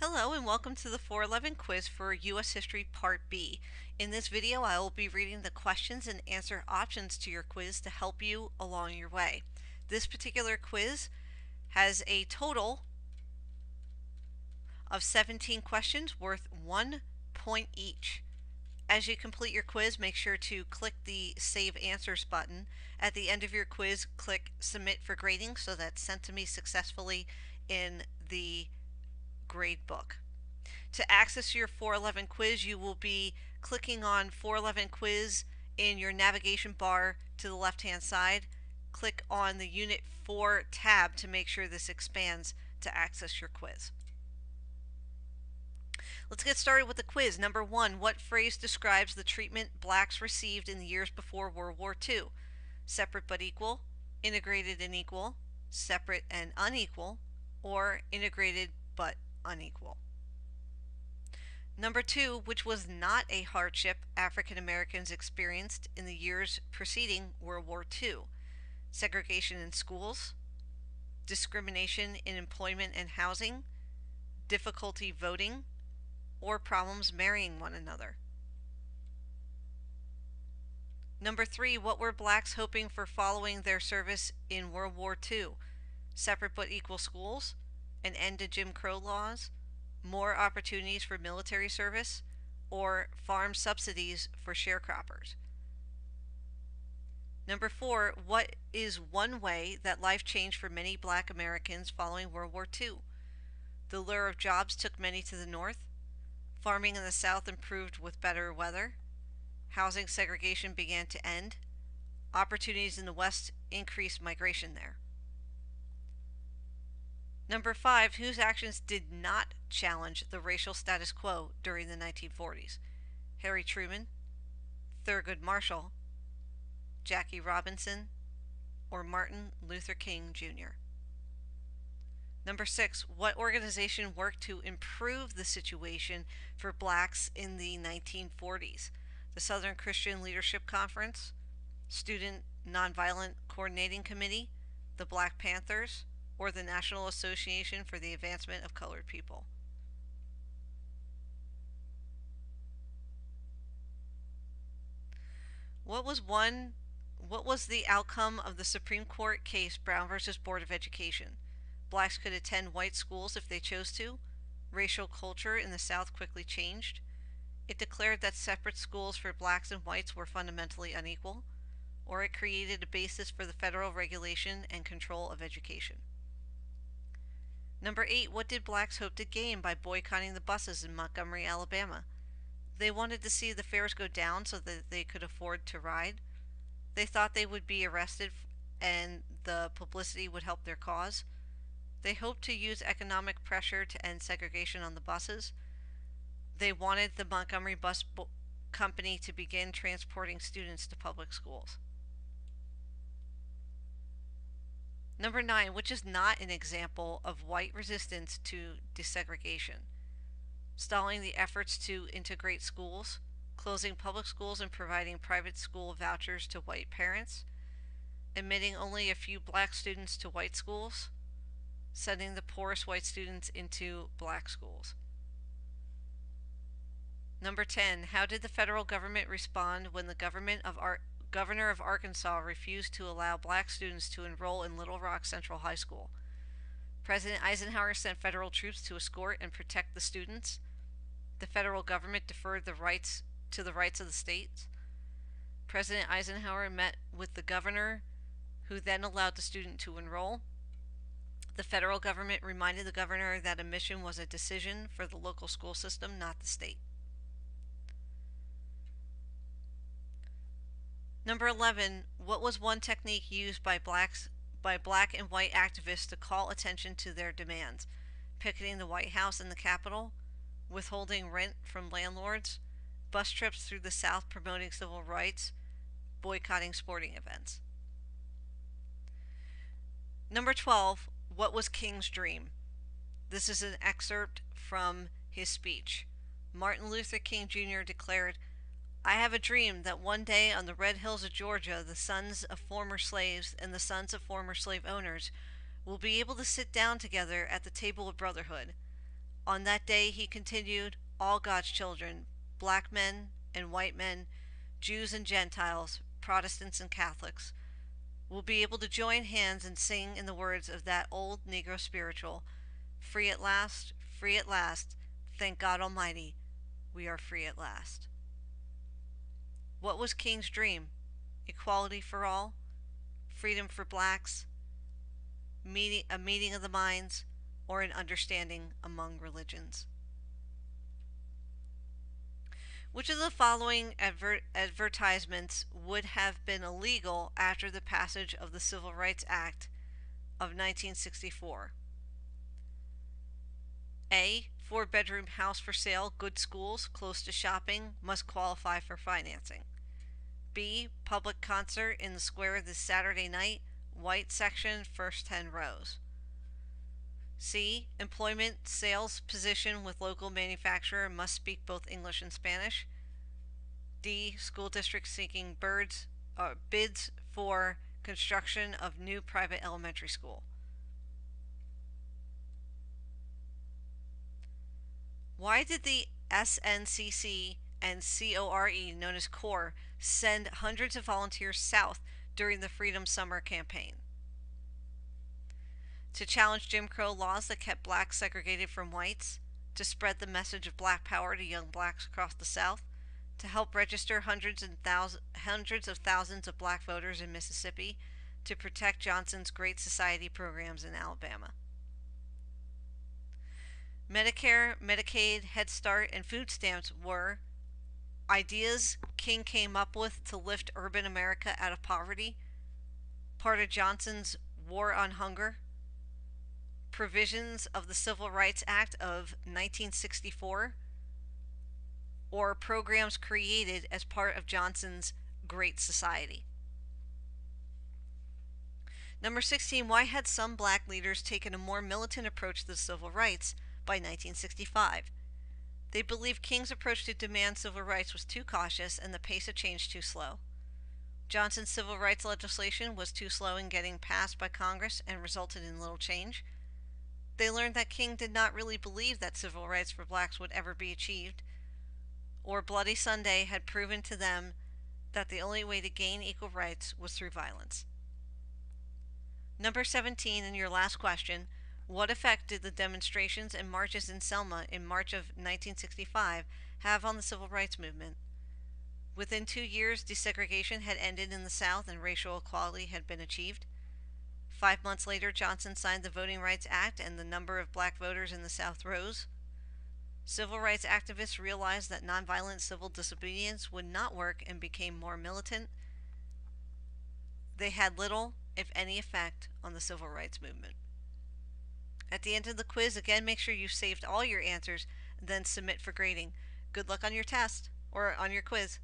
Hello and welcome to the 411 quiz for U.S. History Part B. In this video, I will be reading the questions and answer options to your quiz to help you along your way. This particular quiz has a total of 17 questions worth 1 point each. As you complete your quiz, make sure to click the Save Answers button. At the end of your quiz, click Submit for grading so that's sent to me successfully in the grade book. To access your 411 quiz, you will be clicking on 411 quiz in your navigation bar to the left hand side. Click on the Unit 4 tab to make sure this expands to access your quiz. Let's get started with the quiz. Number 1, what phrase describes the treatment blacks received in the years before World War II? Separate but equal, integrated and equal, separate and unequal, or integrated but unequal. Number 2, which was not a hardship African Americans experienced in the years preceding World War II? Segregation in schools, discrimination in employment and housing, difficulty voting, or problems marrying one another. Number 3, what were blacks hoping for following their service in World War II? Separate but equal schools, an end to Jim Crow laws, more opportunities for military service, or farm subsidies for sharecroppers. Number 4, what is one way that life changed for many black Americans following World War II? The lure of jobs took many to the north. Farming in the South improved with better weather. Housing segregation began to end. Opportunities in the West increased migration there. Number 5, whose actions did not challenge the racial status quo during the 1940s? Harry Truman, Thurgood Marshall, Jackie Robinson, or Martin Luther King Jr.? Number 6, what organization worked to improve the situation for blacks in the 1940s? The Southern Christian Leadership Conference, Student Nonviolent Coordinating Committee, the Black Panthers, or the National Association for the Advancement of Colored People? What was the outcome of the Supreme Court case Brown versus Board of Education? Blacks could attend white schools if they chose to. Racial culture in the South quickly changed. It declared that separate schools for blacks and whites were fundamentally unequal. Or it created a basis for the federal regulation and control of education. Number 8, what did blacks hope to gain by boycotting the buses in Montgomery, Alabama? They wanted to see the fares go down so that they could afford to ride. They thought they would be arrested and the publicity would help their cause. They hoped to use economic pressure to end segregation on the buses. They wanted the Montgomery Bus Company to begin transporting students to public schools. Number 9, which is not an example of white resistance to desegregation? Stalling the efforts to integrate schools, closing public schools and providing private school vouchers to white parents, admitting only a few black students to white schools, sending the poorest white students into black schools. Number 10, how did the federal government respond when the governor of Arkansas refused to allow black students to enroll in Little Rock Central High School? President Eisenhower sent federal troops to escort and protect the students. The federal government deferred the rights of the states. President Eisenhower met with the governor, who then allowed the student to enroll. The federal government reminded the governor that admission was a decision for the local school system, not the state. Number 11, what was one technique used by black and white activists to call attention to their demands? Picketing the White House and the Capitol, withholding rent from landlords, bus trips through the South promoting civil rights, boycotting sporting events. Number 12, what was King's dream? This is an excerpt from his speech. Martin Luther King Jr. declared, "I have a dream that one day on the red hills of Georgia, the sons of former slaves and the sons of former slave owners will be able to sit down together at the table of brotherhood. On that day, he continued, all God's children, black men and white men, Jews and Gentiles, Protestants and Catholics, will be able to join hands and sing in the words of that old Negro spiritual, free at last, thank God Almighty, we are free at last. What was King's dream? Equality for all? Freedom for blacks? A meeting of the minds? Or an understanding among religions? Which of the following advertisements would have been illegal after the passage of the Civil Rights Act of 1964? A. 4-bedroom house for sale, good schools, close to shopping, must qualify for financing. B. Public concert in the square this Saturday night, white section, first 10 rows. C. Employment sales position with local manufacturer must speak both English and Spanish. D. School district seeking bids for construction of new private elementary school. Why did the SNCC and CORE, known as CORE, send hundreds of volunteers south during the Freedom Summer campaign? To challenge Jim Crow laws that kept blacks segregated from whites, to spread the message of black power to young blacks across the South, to help register hundreds of thousands of black voters in Mississippi, to protect Johnson's Great Society programs in Alabama. Medicare, Medicaid, Head Start, and food stamps were ideas King came up with to lift urban America out of poverty, part of Johnson's War on Hunger, provisions of the Civil Rights Act of 1964, or programs created as part of Johnson's Great Society. Number 16, why had some black leaders taken a more militant approach to civil rights by 1965? They believed King's approach to demand civil rights was too cautious and the pace of change too slow. Johnson's civil rights legislation was too slow in getting passed by Congress and resulted in little change. They learned that King did not really believe that civil rights for blacks would ever be achieved, or Bloody Sunday had proven to them that the only way to gain equal rights was through violence. Number 17, and your last question, what effect did the demonstrations and marches in Selma in March of 1965 have on the civil rights movement? Within 2 years, desegregation had ended in the South and racial equality had been achieved. 5 months later, Johnson signed the Voting Rights Act and the number of black voters in the South rose. Civil rights activists realized that nonviolent civil disobedience would not work and became more militant. They had little, if any, effect on the civil rights movement. At the end of the quiz, again, make sure you've saved all your answers and then submit for grading. Good luck on your test or on your quiz.